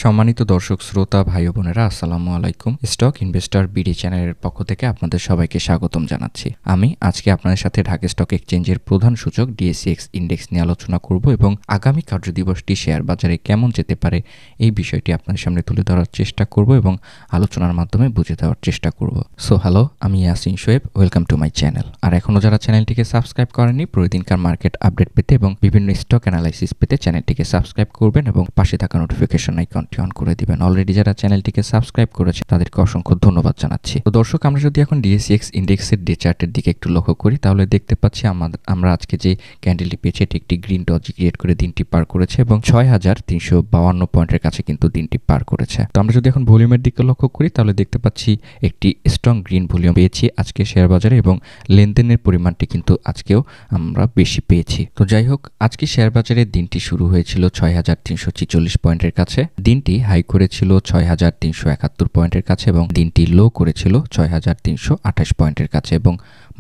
সম্মানিত দর্শক শ্রোতা ভাই ও বোনেরা আসসালামু আলাইকুম। স্টক ইনভেস্টর বিডি চ্যানেলের পক্ষ থেকে আপনাদের সবাইকে স্বাগতম জানাচ্ছি। আমি আজকে আপনাদের সাথে ঢাকা স্টক এক্সচেঞ্জের প্রধান সূচক ডিএসইএক্স ইন্ডেক্স নিয়ে আলোচনা করব এবং আগামী কার্যদিবসটি শেয়ার বাজারে কেমন যেতে পারে এই বিষয়টি আপনাদের সামনে তুলে ধরার চেষ্টা করব এবং আলোচনার মাধ্যমে বুঝে দেওয়ার চেষ্টা করব। সো হ্যালো, আমি Yasin Shoaib, welcome to my channel. আর এখনও যারা চ্যানেলটিকে সাবস্ক্রাইব করেননি, প্রতিদিনকার মার্কেট আপডেট পেতে এবং বিভিন্ন স্টক অ্যানালাইসিস পেতে চ্যানেলটিকে সাবস্ক্রাইব করবেন এবং পাশে থাকা নোটিফিকেশন আইকনটি অন করে দিবেন। অলরেডি যারা চ্যানেলটিকে সাবস্ক্রাইব করেছে তাদেরকে অসংখ্য ধন্যবাদ জানাচ্ছি। তো দর্শক, আমরা যদি এখন ডিএসইএক্স ইন্ডেক্সের ডে চার্টের দিকে একটু লক্ষ্য করি তাহলে দেখতে পাচ্ছি আমরা আজকে যে ক্যান্ডেলটি পেয়েছি এটি একটি গ্রিন ডজি ক্রিয়েট করে দিনটি পার করেছে এবং ৬,৩৫২ পয়েন্টের কাছে কিন্তু দিনটি পার করেছে। তো আমরা যদি এখন ভলিউমের দিকে লক্ষ্য করি তাহলে দেখতে পাচ্ছি একটি স্ট্রং গ্রিন ভলিউম পেয়েছি আজকে শেয়ার বাজারে এবং লেনদেনের পরিমাণটি কিন্তু আজকেও আমরা বেশি পেয়েছি। তো যাই হোক, আজকে শেয়ার বাজারে দিনটি শুরু হয়েছিল ৬,৩৪৬ পয়েন্টের কাছে, দিনটি হাই করেছিল ৬,৩৭১ পয়েন্টের কাছে এবং দিনটি লো করেছিল ৬,৩২৮ পয়েন্টের কাছে এবং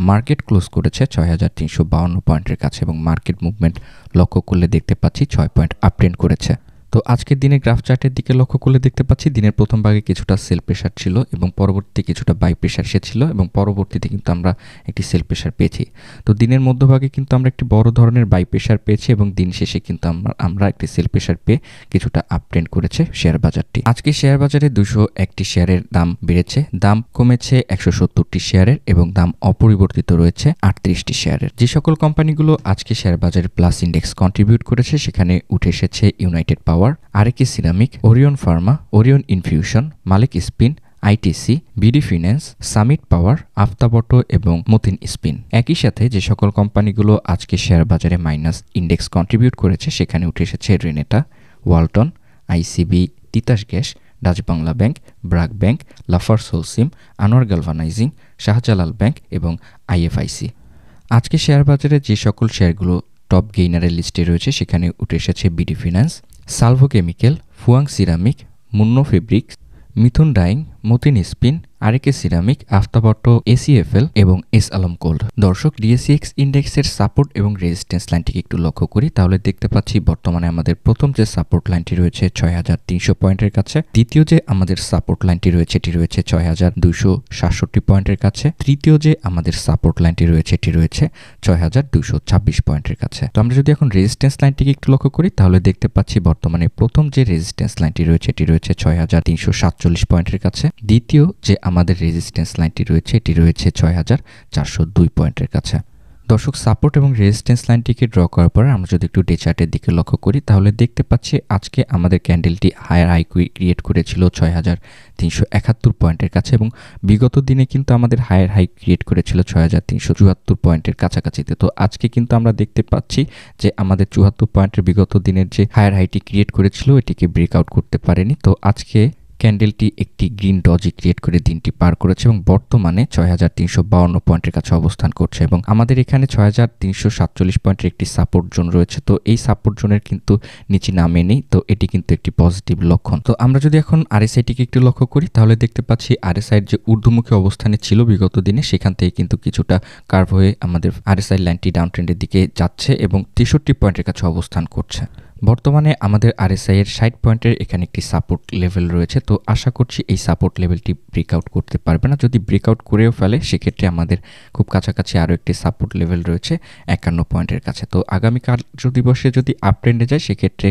মার্কেট ক্লোজ করেছে ৬,৩৫২ পয়েন্টের কাছে এবং মার্কেট মুভমেন্ট লক্ষ্য করলে দেখতে পাচ্ছি ৬ পয়েন্ট আপট্রেন্ড করেছে। তো আজকের দিনে গ্রাফ চার্টের দিকে লক্ষ্য করলে দেখতে পাচ্ছি দিনের প্রথম ভাগে কিছুটা সেল প্রেশার ছিল এবং পরবর্তীতে কিছুটা বাই প্রেশার এসেছিল এবং পরবর্তীতে কিন্তু আমরা একটি সেল প্রেশার পেয়েছি। তো দিনের মধ্যভাগে কিন্তু আমরা একটি বড় ধরনের বাই প্রেশার পেয়েছি এবং দিন শেষে কিন্তু আমরা একটি সেল প্রেশার পেয়ে কিছুটা আপট্রেন্ড করেছে শেয়ার বাজারটি। আজকে শেয়ার বাজারে 201টি শেয়ারের দাম বেড়েছে, দাম কমেছে 170টি শেয়ারের এবং দাম অপরিবর্তিত রয়েছে 38টি শেয়ারের। যে সকল কোম্পানিগুলো আজকে শেয়ার বাজারে প্লাস ইন্ডেক্স কন্ট্রিবিউট করেছে সেখানে উঠে এসেছে United Power, RAK Ceramic, Orion Pharma, Orion Infusion, Malek Spin, ITC, BD Finance, Summit Power, Aftab Auto এবং মতিন স্পিন। একই সাথে যে সকল কোম্পানিগুলো আজকে শেয়ার বাজারে মাইনাস ইন্ডেক্স কন্ট্রিবিউট করেছে সেখানে উঠে এসেছে Renata, Walton, ICB, Titas Gas, Dutch Bangla Bank, BRAC Bank, Lafarge Holcim, Anwar Galvanizing, Shahjalal Bank এবং আইএফআইসি। আজকে শেয়ার বাজারে যে সকল শেয়ারগুলো টপ গেইনারের লিস্টে রয়েছে সেখানে উঠে এসেছে BD Finance, Salvo Chemical, Fuwang Ceramic, Monno Fabrics, Mithun Dyeing, Matin Spin, RAK Ceramic, Aftab Auto, ACFL এবং এস আলম গোল্ড। দর্শক, ডিএসইএক্স ইন্ডেক্সের সাপোর্ট এবং রেজিস্ট্যান্স লাইনটিকে একটু লক্ষ্য করি তাহলে দেখতে পাচ্ছি বর্তমানে আমাদের প্রথম যে সাপোর্ট লাইনটি রয়েছে ৬,৩০০ পয়েন্টের কাছে, দ্বিতীয় যে আমাদের সাপোর্ট লাইনটি রয়েছে এটি রয়েছে ৬,২৬৭ পয়েন্টের কাছে, তৃতীয় যে আমাদের সাপোর্ট লাইনটি রয়েছে এটি রয়েছে ৬,২২৬ পয়েন্টের কাছে। তো আমরা যদি এখন রেজিস্ট্যান্স লাইনটিকে একটু লক্ষ্য করি তাহলে দেখতে পাচ্ছি বর্তমানে প্রথম যে রেজিস্ট্যান্স লাইনটি রয়েছে এটি রয়েছে ৬,৩৪৭ পয়েন্টের কাছে, দ্বিতীয় যে আমাদের রেজিস্ট্যান্স লাইনটি রয়েছে এটি রয়েছে ৬,৪০২ পয়েন্টের কাছে। দর্শক, সাপোর্ট এবং রেজিস্ট্যান্স লাইনটিকে ড্র করার পর আমরা যদি একটু ডে চার্টের দিকে লক্ষ্য করি তাহলে দেখতে পাচ্ছি আজকে আমাদের ক্যান্ডেলটি হায়ার হাই ক্রিয়েট করেছিল ৬,৩৭১ পয়েন্টের কাছে এবং বিগত দিনে কিন্তু আমাদের হায়ার হাই ক্রিয়েট করেছিল ৬,৩৭৪ পয়েন্টের কাছাকাছিতে। তো আজকে কিন্তু আমরা দেখতে পাচ্ছি যে আমাদের ৭৪ পয়েন্টের বিগত দিনের যে হায়ার হাইটি ক্রিয়েট করেছিল এটিকে ব্রেকআউট করতে পারেনি। তো আজকে ক্যান্ডেলটি একটি গ্রিন ডজি ক্রিয়েট করে দিনটি পার করেছে এবং বর্তমানে ৬,৩৫২ পয়েন্টের কাছে অবস্থান করছে এবং আমাদের এখানে ৬,৩৪৭ পয়েন্টের একটি সাপোর্ট জোন রয়েছে। তো এই সাপোর্ট জোনের কিন্তু নিচে নামে নেই, তো এটি কিন্তু একটি পজিটিভ লক্ষণ। তো আমরা যদি এখন আরএসআইটিকে একটু লক্ষ্য করি তাহলে দেখতে পাচ্ছি আরএসআইয়ের যে ঊর্ধ্বমুখী অবস্থানে ছিল বিগত দিনে সেখান থেকে কিন্তু কিছুটা কার্ভ হয়ে আমাদের আরএসআই লাইনটি ডাউন ট্রেন্ডের দিকে যাচ্ছে এবং ৬৩ পয়েন্টের কাছে অবস্থান করছে। বর্তমানে আমাদের আরএসআই এর ৬০ পয়েন্টের এখানে একটি সাপোর্ট লেভেল রয়েছে। তো আশা করছি এই সাপোর্ট লেভেলটি ব্রেকআউট করতে পারবে না। যদি ব্রেকআউট করেও ফেলে সেক্ষেত্রে আমাদের খুব কাছাকাছি আরও একটি সাপোর্ট লেভেল রয়েছে ৫১ পয়েন্টের কাছে। তো আগামী কার্যদিবসে যদি আপ ট্রেন্ডে যায় সেক্ষেত্রে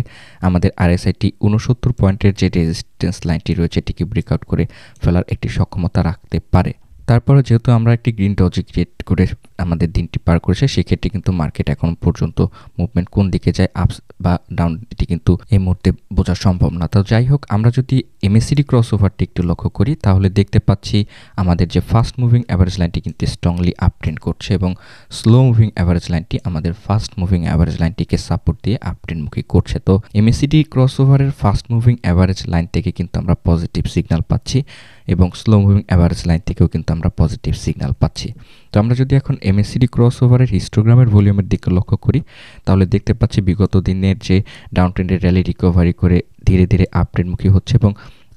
আমাদের আরএসআইটি ৬৯ পয়েন্টের যে রেজিস্ট্যান্স লাইনটি রয়েছে এটিকে ব্রেকআউট করে ফেলার একটি সক্ষমতা রাখতে পারে। তারপরে যেহেতু আমরা একটি গ্রিন ডজি ক্রিয়েট করে আমাদের দিনটি পার করেছে সেক্ষেত্রে কিন্তু মার্কেট এখন পর্যন্ত মুভমেন্ট কোন দিকে যায়, আপস বা ডাউন, এটি কিন্তু এই মুহূর্তে বোঝা সম্ভব না। তো যাই হোক, আমরা যদি এমএসিডি ক্রসওভারটি একটু লক্ষ্য করি তাহলে দেখতে পাচ্ছি আমাদের যে ফাস্ট মুভিং অ্যাভারেজ লাইনটি কিন্তু স্ট্রংলি আপ ট্রেন্ড করছে এবং স্লো মুভিং অ্যাভারেজ লাইনটি আমাদের ফাস্ট মুভিং অ্যাভারেজ লাইনটিকে সাপোর্ট দিয়ে আপ ট্রেন্ডমুখী করছে। তো এমএসিডি ক্রসওভারের ফাস্ট মুভিং অ্যাভারেজ লাইন থেকে কিন্তু আমরা পজিটিভ সিগন্যাল পাচ্ছি এবং স্লো মুভিং অ্যাভারেজ লাইন থেকেও কিন্তু আমরা পজিটিভ সিগন্যাল পাচ্ছি। তো আমরা যদি এখন এমএসিডি ক্রসওভারের হিস্টোগ্রামের ভলিউমের দিকে লক্ষ্য করি তাহলে দেখতে পাচ্ছি বিগত দিনের যে ডাউন ট্রেন্ডের র্যালি রিকভারি করে ধীরে ধীরে আপ ট্রেন্ডমুখী হচ্ছে এবং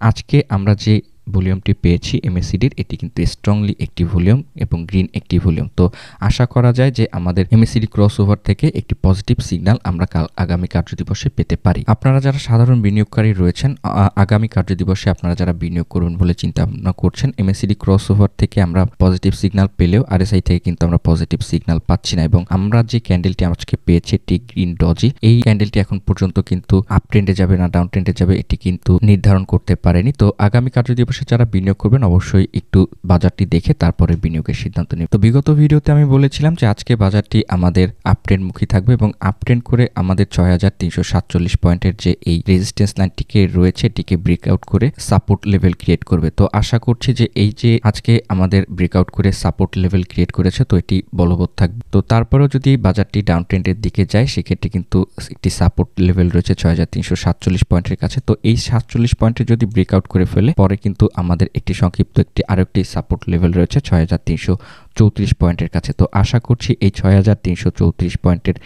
আজকে আমরা যে ভলিউমটি পেয়েছি এমএসিডির, এটি কিন্তু স্ট্রংলি একটি ভলিউম এবং গ্রিন একটি ভলিউম। তো আশা করা যায় যে আমাদের এমএসিডি ক্রসওভার থেকে একটি পজিটিভ সিগন্যাল আমরা আগামী কার্যদিবসে পেতে পারি। আপনারা যারা সাধারণ বিনিয়োগকারী রয়েছেন, আগামী কার্যদিবসে আপনারা যারা বিনিয়োগ করবেন বলে চিন্তা ভাবনা করছেন, এমএসিডি ক্রসওভার থেকে আমরা পজিটিভ সিগন্যাল পেলেও আরএসআই থেকে কিন্তু আমরা পজিটিভ সিগন্যাল পাচ্ছি না, এবং আমরা যে ক্যান্ডেলটি আজকে পেয়েছি এটি গ্রিন ডজি, এই ক্যান্ডেলটি এখন পর্যন্ত কিন্তু আপ ট্রেন্ডে যাবে না ডাউন ট্রেন্ডে যাবে এটি কিন্তু নির্ধারণ করতে পারেনি। তো আগামী কার্যদিবসে যারা বিনিয়োগ করবেন অবশ্যই একটু বাজারটি দেখে তারপরে বিনিয়োগের সিদ্ধান্ত নেবেন। তো বিগত ভিডিওতে আমি বলেছিলাম যে আজকে বাজারটি আমাদের আপ ট্রেন্ড মুখী থাকবে এবং আপ ট্রেন্ড করে আমাদের 6347 পয়েন্টের যে এই রেজিস্ট্যান্স লাইনটিকে রয়েছে এটিকে ব্রেকআউট করে সাপোর্ট লেভেল ক্রিয়েট করবে। তো আশা করছি যে এই যে আজকে আমাদের ব্রেকআউট করে সাপোর্ট লেভেল ক্রিয়েট করেছে তো এটি বলবৎ থাকবে। তো তারপরেও যদি বাজারটি ডাউন ট্রেন্ডের দিকে যায় সেক্ষেত্রে কিন্তু একটি সাপোর্ট লেভেল রয়েছে 6347 পয়েন্টের কাছে। তো এই 47 পয়েন্টে যদি ব্রেকআউট করে ফেলে পরে কিন্তু আমাদের একটি সংক্ষিপ্ত আরেকটি সাপোর্ট লেভেল রয়েছে 6334 পয়েন্টের কাছে। তো আশা করছি এই 6334 পয়েন্টের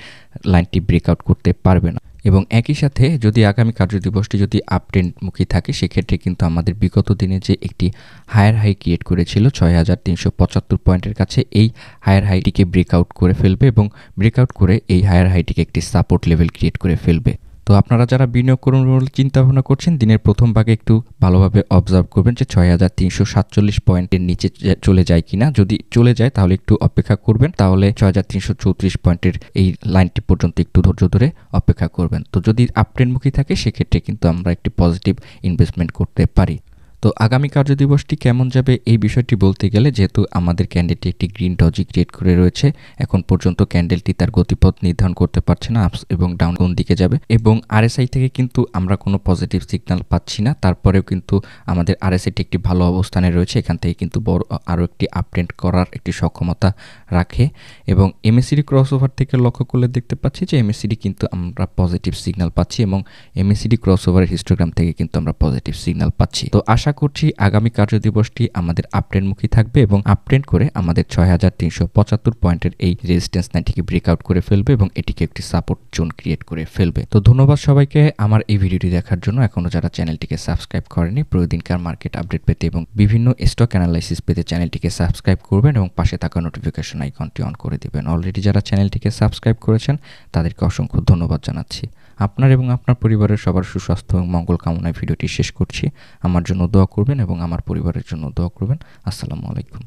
লাইনটি ব্রেকআউট করতে পারবে না, এবং একই সাথে যদি আগামী কার্যদিবসটি যদি আপ ট্রেন্ডমুখী থাকে সেক্ষেত্রে কিন্তু আমাদের বিগত দিনে যে একটি হায়ার হাই ক্রিয়েট করেছিল 6375 পয়েন্টের কাছে, এই হায়ার হাইটিকে ব্রেকআউট করে ফেলবে এবং ব্রেকআউট করে এই হায়ার হাইটিকে একটি সাপোর্ট লেভেল ক্রিয়েট করে ফেলবে। তো আপনারা যারা বিনিয়োগ করুন বলে চিন্তা ভাবনা করছেন দিনের প্রথম ভাগে একটু ভালোভাবে অবজার্ভ করবেন যে 6347 পয়েন্টের নিচে চলে যায় কিনা। যদি চলে যায় তাহলে একটু অপেক্ষা করবেন, তাহলে 6334 পয়েন্টের এই লাইনটি পর্যন্ত একটু ধৈর্য ধরে অপেক্ষা করবেন। তো যদি আপ ট্রেন্ডমুখী থাকে সেক্ষেত্রে কিন্তু আমরা একটি পজিটিভ ইনভেস্টমেন্ট করতে পারি। তো আগামী কার্যদিবসটি কেমন যাবে এই বিষয়টি বলতে গেলে যেহেতু আমাদের ক্যান্ডেলটি একটি গ্রিন ডজি ক্রিয়েট করে রয়েছে, এখন পর্যন্ত ক্যান্ডেলটি তার গতিপথ নির্ধারণ করতে পারছে না আপস এবং ডাউন কোন দিকে যাবে, এবং আরএসআই থেকে কিন্তু আমরা কোনো পজিটিভ সিগন্যাল পাচ্ছি না। তারপরেও কিন্তু আমাদের আরএসআইটি একটি ভালো অবস্থানে রয়েছে, এখান থেকে কিন্তু বড় আরও একটি আপট্রেন্ড করার একটি সক্ষমতা রাখে। এবং এমএসিডি ক্রসওভার থেকে লক্ষ্য করলে দেখতে পাচ্ছি যে এমএসিডি কিন্তু আমরা পজিটিভ সিগন্যাল পাচ্ছি এবং এমএসিডি ক্রসওভারের হিস্টোগ্রাম থেকে কিন্তু আমরা পজিটিভ সিগন্যাল পাচ্ছি। তো আশা করছি আগামী কার্যদিবসটি আমাদের আপট্রেন্ডমুখী থাকবে এবং আপট্রেন্ড করে আমাদের 6375 পয়েন্টের এই রেজিস্ট্যান্স লাইনটিকে ব্রেকআউট করে ফেলবে এবং এটিকে একটি সাপোর্ট জোন ক্রিয়েট করে ফেলবে। তো ধন্যবাদ সবাইকে আমার এই ভিডিওটি দেখার জন্য। এখনও যারা চ্যানেলটিকে সাবস্ক্রাইব করেনি প্রতিদিনকার মার্কেট আপডেট পেতে এবং বিভিন্ন স্টক অ্যানালাইসিস পেতে চ্যানেলটিকে সাবস্ক্রাইব করবেন এবং পাশে থাকা নোটিফিকেশন আইকনটি অন করে দিবেন। অলরেডি যারা চ্যানেলটিকে সাবস্ক্রাইব করেছেন তাদেরকে অসংখ্য ধন্যবাদ জানাচ্ছি। আপনার এবং আপনার পরিবারের সবার সুস্বাস্থ্য এবং মঙ্গল কামনায় ভিডিওটি শেষ করছি। আমার জন্য দোয়া করবেন এবং আমার পরিবারের জন্য দোয়া করবেন। আসসালামু আলাইকুম।